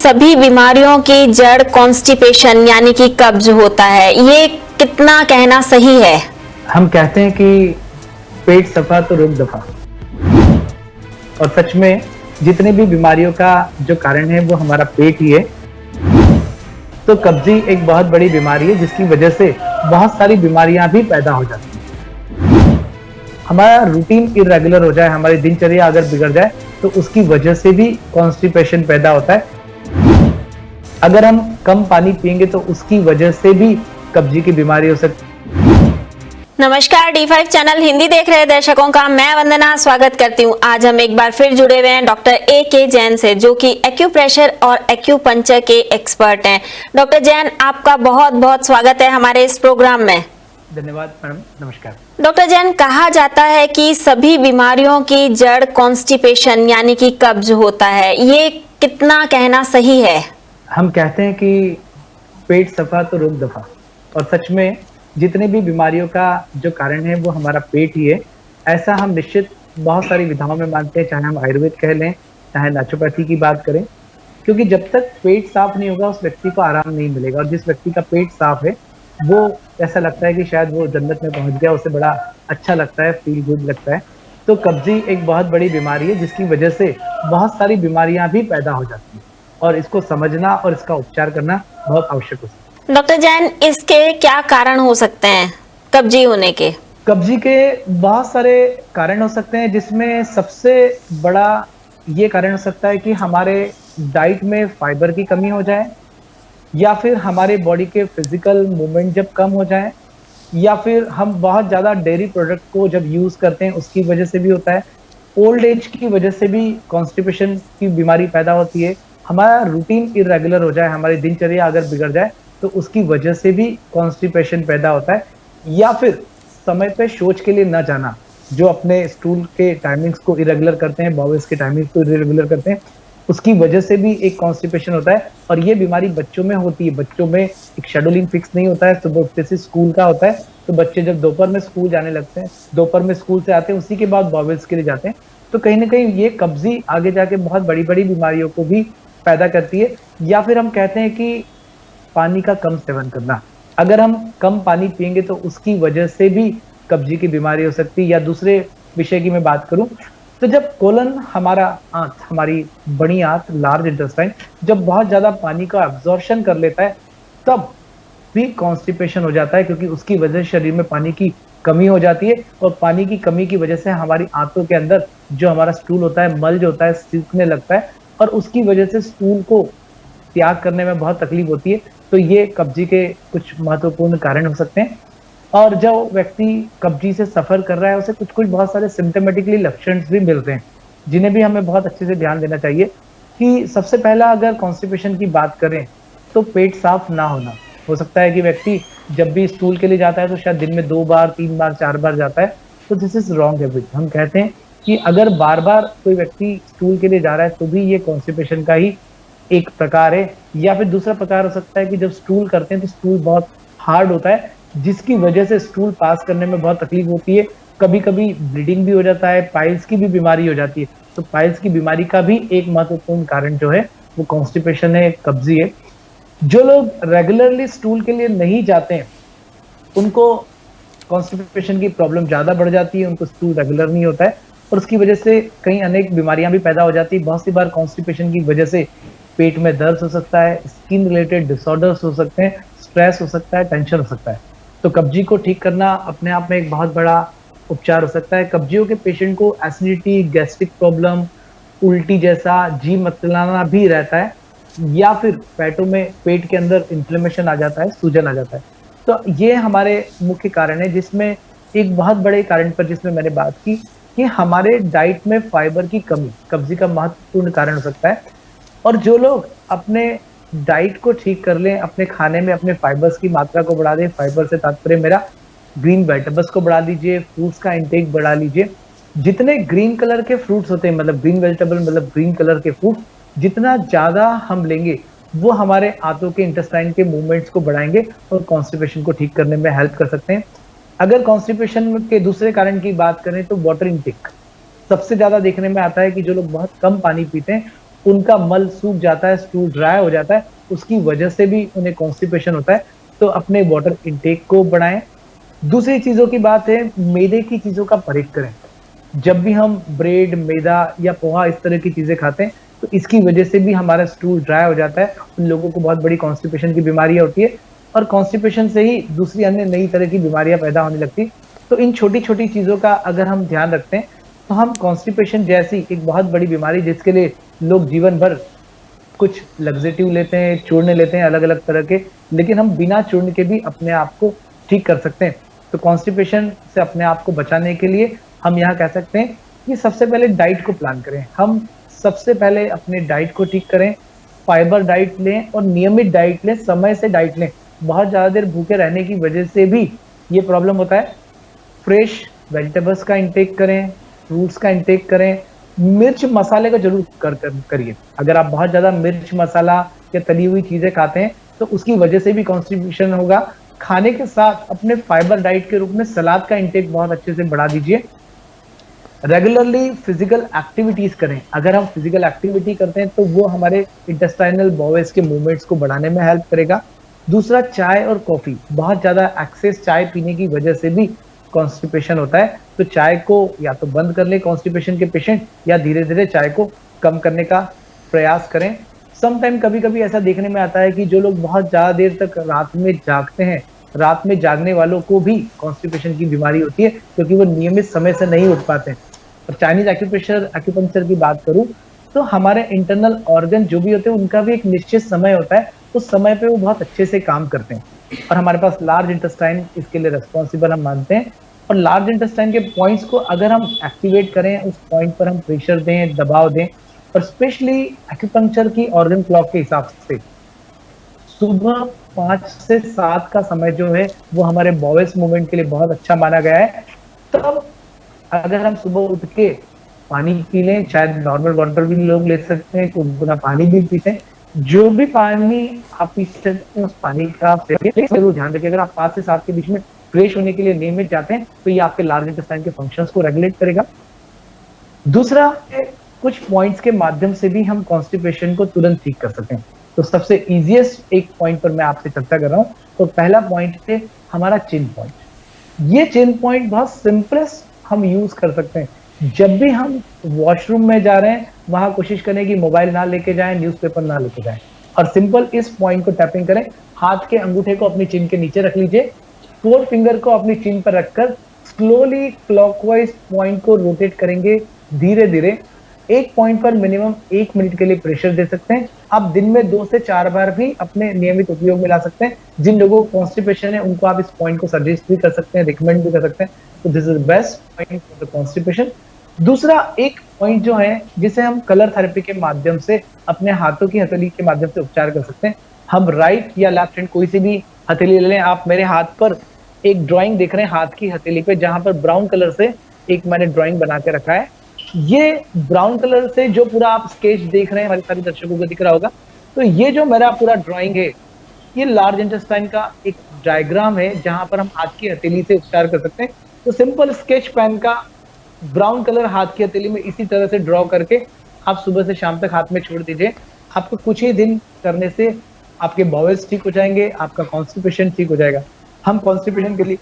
सभी बीमारियों की जड़ कॉन्स्टिपेशन यानी कि कब्ज होता है। ये कितना कहना सही है? हम कहते हैं कि पेट सफा तो रोग दफा। और सच में जितने भी बीमारियों का जो कारण है वो हमारा पेट ही है। तो कब्जी एक बहुत बड़ी बीमारी है जिसकी वजह से बहुत सारी बीमारियां भी पैदा हो जाती हैं। हमारा रूटीन इरेगुलर हो जाए, हमारी दिनचर्या अगर बिगड़ जाए तो उसकी वजह से भी कॉन्स्टिपेशन पैदा होता है। अगर हम कम पानी पिएंगे तो उसकी वजह से भी कब्जी की बीमारी हो सकती है। नमस्कार, D5 चैनल हिंदी देख रहे दर्शकों का मैं वंदना स्वागत करती हूँ। आज हम एक बार फिर जुड़े हुए हैं डॉक्टर A.K. जैन से, जो कि एक्यूप्रेशर और एक्यूपंक्चर के एक्सपर्ट हैं। डॉक्टर जैन, आपका बहुत बहुत स्वागत है हमारे इस प्रोग्राम में। धन्यवाद मैडम, नमस्कार। डॉक्टर जैन, कहा जाता है कि सभी बीमारियों की जड़ कॉन्स्टिपेशन यानी कि कब्ज होता है। ये कितना कहना सही है? हम कहते हैं कि पेट सफा तो रोग दफा। और सच में जितने भी बीमारियों का जो कारण है वो हमारा पेट ही है। ऐसा हम निश्चित बहुत सारी विधाओं में मानते हैं, चाहे हम आयुर्वेद कह लें, चाहे नेचुरोपैथी की बात करें। क्योंकि जब तक पेट साफ नहीं होगा उस व्यक्ति को आराम नहीं मिलेगा, और जिस व्यक्ति का पेट साफ है वो ऐसा लगता है कि शायद वो जन्नत में पहुंच गया, उसे बड़ा अच्छा लगता है, फील गुड लगता है। तो कब्जी एक बहुत बड़ी बीमारी है जिसकी वजह से बहुत सारी बीमारियां भी पैदा हो जाती हैं, और इसको समझना और इसका उपचार करना बहुत आवश्यक होता है। डॉक्टर जैन, इसके क्या कारण हो सकते हैं कब्जी होने के? कब्जी के बहुत सारे कारण हो सकते हैं, जिसमें सबसे बड़ा ये कारण हो सकता है कि हमारे डाइट में फाइबर की कमी हो जाए, या फिर हमारे बॉडी के फिजिकल मूवमेंट जब कम हो जाए, या फिर हम बहुत ज़्यादा डेयरी प्रोडक्ट को जब यूज़ करते हैं उसकी वजह से भी होता है। ओल्ड एज की वजह से भी कॉन्स्टिपेशन की बीमारी पैदा होती है। हमारा रूटीन इरेगुलर हो जाए, हमारी दिनचर्या अगर बिगड़ जाए तो उसकी वजह से भी कॉन्स्टिपेशन पैदा होता है। या फिर समय पे शौच के लिए न जाना, जो अपने स्टूल के टाइमिंग्स को इरेगुलर करते हैं, बॉवेल्स के टाइमिंग्स को इरेगुलर करते हैं, उसकी वजह से भी एक कॉन्स्टिपेशन होता है। और ये बीमारी बच्चों में होती है। बच्चों में एक शेड्यूलिंग फिक्स नहीं होता है, सुबह उठते से स्कूल का होता है, तो बच्चे जब दोपहर में स्कूल जाने लगते हैं, दोपहर में स्कूल से आते हैं, उसी के बाद बॉवेल्स के लिए जाते हैं, तो कहीं ना कहीं ये कब्जी आगे जाके बहुत बड़ी बड़ी बीमारियों को भी पैदा करती है। या फिर हम कहते हैं कि पानी का कम सेवन करना। अगर हम कम पानी पिएंगे तो उसकी वजह से भी कब्जी की बीमारी हो सकती है। या दूसरे विषय की मैं बात करूं तो जब कोलन, हमारा आंत, हमारी बड़ी आंत, लार्ज इंटेस्टाइन, जब बहुत ज्यादा पानी का एब्जॉर्प्शन कर लेता है तब भी कॉन्स्टिपेशन हो जाता है, क्योंकि उसकी वजह से शरीर में पानी की कमी हो जाती है। और पानी की कमी की वजह से हमारी आंतों के अंदर जो हमारा स्टूल होता है, मल जो होता है, सूखने लगता है, और उसकी वजह से स्टूल को त्याग करने में बहुत तकलीफ होती है। तो ये कब्जी के कुछ महत्वपूर्ण कारण हो सकते हैं। और जो व्यक्ति कब्जी से सफर कर रहा है उसे कुछ कुछ बहुत सारे सिम्टोमेटिकली लक्षण भी मिलते हैं, जिन्हें भी हमें बहुत अच्छे से ध्यान देना चाहिए। कि सबसे पहला, अगर कॉन्स्टिपेशन की बात करें तो पेट साफ ना होना। हो सकता है कि व्यक्ति जब भी स्टूल के लिए जाता है तो शायद दिन में 2 बार, 3 बार, 4 बार जाता है, तो दिस इज रॉन्ग हैबिट। हम कहते हैं कि अगर बार बार कोई व्यक्ति स्टूल के लिए जा रहा है तो भी ये कॉन्स्टिपेशन का ही एक प्रकार है। या फिर दूसरा प्रकार हो सकता है कि जब स्टूल करते हैं तो स्टूल बहुत हार्ड होता है, जिसकी वजह से स्टूल पास करने में बहुत तकलीफ होती है। कभी कभी ब्लीडिंग भी हो जाता है, पाइल्स की भी बीमारी हो जाती है। तो पाइल्स की बीमारी का भी एक महत्वपूर्ण कारण जो है वो कॉन्स्टिपेशन है, कब्जी है। जो लोग रेगुलरली स्टूल के लिए नहीं जाते हैं उनको कॉन्स्टिपेशन की प्रॉब्लम ज्यादा बढ़ जाती है, उनको स्टूल रेगुलर नहीं होता है, और उसकी वजह से कई अनेक बीमारियां भी पैदा हो जाती है। बहुत सी बार कॉन्स्टिपेशन की वजह से पेट में दर्द हो सकता है, स्किन रिलेटेड डिसऑर्डर्स हो सकते हैं, स्ट्रेस हो सकता है, टेंशन हो सकता है। तो कब्जी को ठीक करना अपने आप में एक बहुत बड़ा उपचार हो सकता है। कब्जियों के पेशेंट को एसिडिटी, गैस्ट्रिक प्रॉब्लम, उल्टी जैसा, जी मचलाना भी रहता है, या फिर पेटों में, पेट के अंदर इन्फ्लेमेशन आ जाता है, सूजन आ जाता है। तो ये हमारे मुख्य कारण है, जिसमें एक बहुत बड़े कारण पर जिसमें मैंने बात की कि हमारे डाइट में फाइबर की कमी कब्जी का महत्वपूर्ण कारण हो सकता है। और जो लोग अपने डाइट को ठीक कर लें, अपने खाने में अपने फाइबर्स की मात्रा को बढ़ा दें, फाइबर से तात्पर्य मेरा ग्रीन वेजिटेबल्स को बढ़ा लीजिए, फ्रूट्स का इंटेक बढ़ा लीजिए। जितने ग्रीन कलर के फ्रूट्स होते हैं, मतलब ग्रीन वेजिटेबल मतलब ग्रीन कलर के फ्रूट्स, जितना ज्यादा हम लेंगे वो हमारे आंतों के इंटेस्टाइन के मूवमेंट्स को बढ़ाएंगे और कॉन्स्टिपेशन को ठीक करने में हेल्प कर सकते हैं। अगर कॉन्स्टिपेशन के दूसरे कारण की बात करें तो वाटर इंटेक सबसे ज्यादा देखने में आता है कि जो लोग बहुत कम पानी पीते हैं उनका मल सूख जाता है, स्टूल ड्राई हो जाता है, उसकी वजह से भी उन्हें कॉन्स्टिपेशन होता है। तो अपने वाटर इनटेक को बढ़ाएं। दूसरी चीजों की बात है, मैदे की चीजों का परहेज करें। जब भी हम ब्रेड, मैदा या पोहा इस तरह की चीजें खाते हैं, तो इसकी वजह से भी हमारा स्टूल ड्राई हो जाता है। उन लोगों को बहुत बड़ी कॉन्स्टिपेशन की बीमारियां होती है, और कॉन्स्टिपेशन से ही दूसरी अन्य नई तरह की बीमारियां पैदा होने लगती हैं। तो इन छोटी छोटी चीजों का अगर हम ध्यान रखते हैं, तो हम कॉन्स्टिपेशन जैसी एक बहुत बड़ी बीमारी, जिसके लिए लोग जीवन भर कुछ लग्जेटिव लेते हैं, चूर्ण लेते हैं अलग अलग तरह के, लेकिन हम बिना चूर्ण के भी अपने आप को ठीक कर सकते हैं। तो कॉन्स्टिपेशन से अपने आप को बचाने के लिए हम यहाँ कह सकते हैं कि सबसे पहले डाइट को प्लान करें। हम सबसे पहले अपने डाइट को ठीक करें, फाइबर डाइट लें और नियमित डाइट लें, समय से डाइट लें। बहुत ज्यादा देर भूखे रहने की वजह से भी ये प्रॉब्लम होता है। फ्रेश वेजिटेबल्स का इंटेक करें, फ्रूट्स का इंटेक करें, मिर्च मसाले का जरूर करिए। अगर आप बहुत ज्यादा मिर्च मसाला या तली हुई चीजें खाते हैं, तो उसकी वजह से भी कॉन्स्टिपेशन होगा। खाने के साथ अपने फाइबर डाइट के रूप में सलाद का इंटेक बहुत अच्छे से बढ़ा दीजिए। रेगुलरली फिजिकल एक्टिविटीज करें। अगर हम फिजिकल एक्टिविटी करते हैं, तो वो हमारे इंटेस्टाइनल बॉवेल्स के मूवमेंट्स को बढ़ाने में हेल्प करेगा। दूसरा, चाय और कॉफी, बहुत ज्यादा एक्सेस चाय पीने की वजह से भी कॉन्स्टिपेशन होता है। तो चाय को या तो बंद कर ले कॉन्स्टिपेशन के पेशेंट, या धीरे धीरे चाय को कम करने का प्रयास करें। समटाइम कभी कभी ऐसा देखने में आता है कि जो लोग बहुत ज्यादा देर तक रात में जागते हैं, रात में जागने वालों को भी कॉन्स्टिपेशन की बीमारी होती है, क्योंकि वो नियमित समय से नहीं उठ पाते हैं। और चाइनीज एक्यूपंक्चर की बात करूं, तो हमारे इंटरनल ऑर्गन जो भी होते हैं, उनका भी एक निश्चित समय होता है। उस समय पे वो बहुत अच्छे से काम करते हैं, और हमारे पास लार्ज इंटेस्टाइन इसके लिए रिस्पॉन्सिबल हम मानते हैं। और लार्ज इंटेस्टाइन के पॉइंट्स को अगर हम एक्टिवेट करें, उस पॉइंट पर हम प्रेशर दें, दबाव दें, और स्पेशली एक्यूपंक्चर की ऑर्गन क्लॉक के हिसाब से सुबह 5 से 7 का समय जो है, वो हमारे बॉवेल्स मूवमेंट के लिए बहुत अच्छा माना गया है। तब अगर हम सुबह उठ के पानी पी लें, शायद नॉर्मल वाटर भी लोग ले सकते हैं, गुनगुना पानी भी पीते हैं, जो भी पानी आप पी सकते हैं उस पानी का जरूर ध्यान रखिए। अगर आप 5 से 7 के बीच में फ्रेश होने के लिए नियमित जाते हैं, तो ये आपके लार्ज इंटेस्टाइन के फंक्शंस को रेगुलेट करेगा। दूसरा, कुछ पॉइंट्स के माध्यम से भी हम कॉन्स्टिपेशन को तुरंत ठीक कर सकते हैं। तो सबसे इजीएस्ट एक पॉइंट पर मैं आपसे चर्चा कर रहा हूँ। तो पहला पॉइंट है हमारा चिन पॉइंट। ये चिन पॉइंट बहुत सिंपलेस्ट हम यूज कर सकते हैं। जब भी हम वॉशरूम में जा रहे हैं, वहां कोशिश करें कि मोबाइल ना लेके जाएं, न्यूज़पेपर ना लेके जाएं, और सिंपल इस पॉइंट को टैपिंग करें। हाथ के अंगूठे को अपनी चिन के नीचे रख लीजिए, 4 फिंगर को अपनी चिन पर रखकर स्लोली क्लॉकवाइज पॉइंट को रोटेट करेंगे धीरे धीरे। एक पॉइंट पर मिनिमम 1 मिनट के लिए प्रेशर दे सकते हैं। आप दिन में 2 से 4 बार भी अपने नियमित उपयोग में ला सकते हैं। जिन लोगों को कॉन्स्टिपेशन है, उनको आप इस पॉइंट को सजेस्ट भी कर सकते हैं, रिकमेंड भी कर सकते हैं। तो this is best point for the constipation. दूसरा एक पॉइंट जो है, जिसे हम कलर थेरेपी के माध्यम से अपने हाथों की हथेली के माध्यम से उपचार कर सकते हैं। हम राइट या लेफ्ट हैंड कोई सी भी हथेली ले लें। आप मेरे हाथ पर एक ड्राइंग देख रहे हैं हाथ की हथेली पे, जहां पर ब्राउन कलर से एक मैंने ड्राइंग बना के रखा है। ये ब्राउन कलर से जो पूरा आप स्केच देख रहे हैं, हमारे सारे दर्शकों को दिख रहा होगा। तो ये जो मेरा पूरा ड्राइंग है, ये लार्ज इंटेस्टाइन का एक डायग्राम है, जहां पर हम हाथ की हथेली से उपचार कर सकते हैं। तो सिंपल स्केच पेन का ब्राउन कलर हाथ की हथेली में इसी तरह से ड्रॉ करके आप सुबह से शाम तक हाथ में छोड़ दीजिए। आपको कुछ ही दिन करने से आपके बॉवेल्स ठीक हो जाएंगे, आपका कॉन्स्टिपेशन ठीक हो जाएगा। हम कॉन्स्टिपेशन के लिए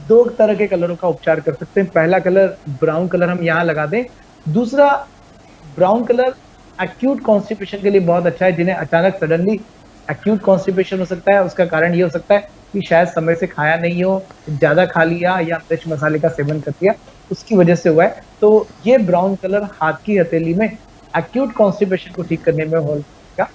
2 तरह के कलरों का उपचार कर सकते हैं। पहला कलर ब्राउन कलर हम यहाँ लगा दें। दूसरा, ब्राउन कलर एक्यूट कॉन्स्टिपेशन के लिए बहुत अच्छा है। जिन्हें अचानक सडनली एक्यूट कॉन्स्टिपेशन हो सकता है, उसका कारण ये हो सकता है कि शायद समय से खाया नहीं हो, ज्यादा खा लिया या मिर्च मसाले का सेवन कर लिया, उसकी वजह से हुआ है। तो ये ब्राउन कलर हाथ की हथेली में एक्यूट कॉन्स्टिपेशन को ठीक करने में हेल्प करेगा।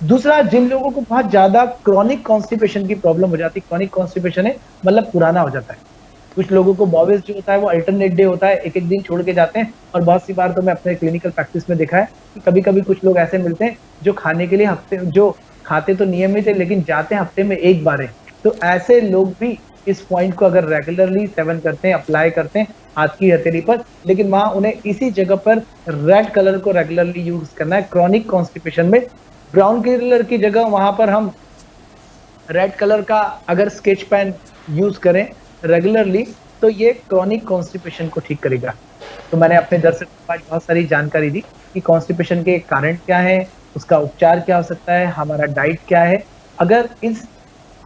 दूसरा, जिन लोगों को बहुत ज्यादा क्रॉनिक कॉन्स्टिपेशन की प्रॉब्लम हो जाती है, क्रॉनिक कॉन्स्टिपेशन है मतलब पुराना हो जाता है। कुछ लोगों को बॉवेल्स जो होता है वो अल्टरनेट डे होता है, एक एक दिन छोड़ के जाते हैं। और बहुत सी बार तो मैं अपने क्लिनिकल प्रैक्टिस में देखा है कि कभी कभी कुछ लोग ऐसे मिलते हैं जो खाने के लिए जो खाते तो नियमित है, लेकिन जाते हैं हफ्ते में 1 बार है। तो ऐसे लोग भी इस पॉइंट को अगर रेगुलरली सेवन करते हैं, अप्लाई करते हैं हाथ की हथेली पर, लेकिन वहां उन्हें इसी जगह पर रेड कलर को रेगुलरली यूज करना है। क्रॉनिक कॉन्स्टिपेशन में ब्राउन कलर की जगह वहां पर हम रेड कलर का अगर स्केच पेन यूज करें रेगुलरली, तो ये क्रॉनिक कॉन्स्टिपेशन को ठीक करेगा। तो मैंने अपने दर्शकों को आज बहुत सारी जानकारी दी कि कॉन्स्टिपेशन के कारण क्या है, उसका उपचार क्या हो सकता है, हमारा डाइट क्या है। अगर इस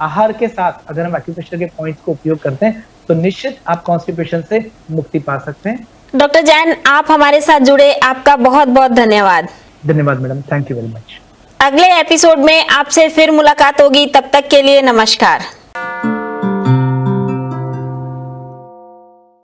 आहार के साथ अगर हम एक्यूप्रेशर के पॉइंट्स को उपयोग करते हैं तो निश्चित आप कॉन्स्टिपेशन से मुक्ति पा सकते हैं। डॉक्टर जैन, आप हमारे साथ जुड़े, आपका बहुत बहुत धन्यवाद। धन्यवाद madam, thank you very much. अगले एपिसोड में आपसे फिर मुलाकात होगी, तब तक के लिए नमस्कार।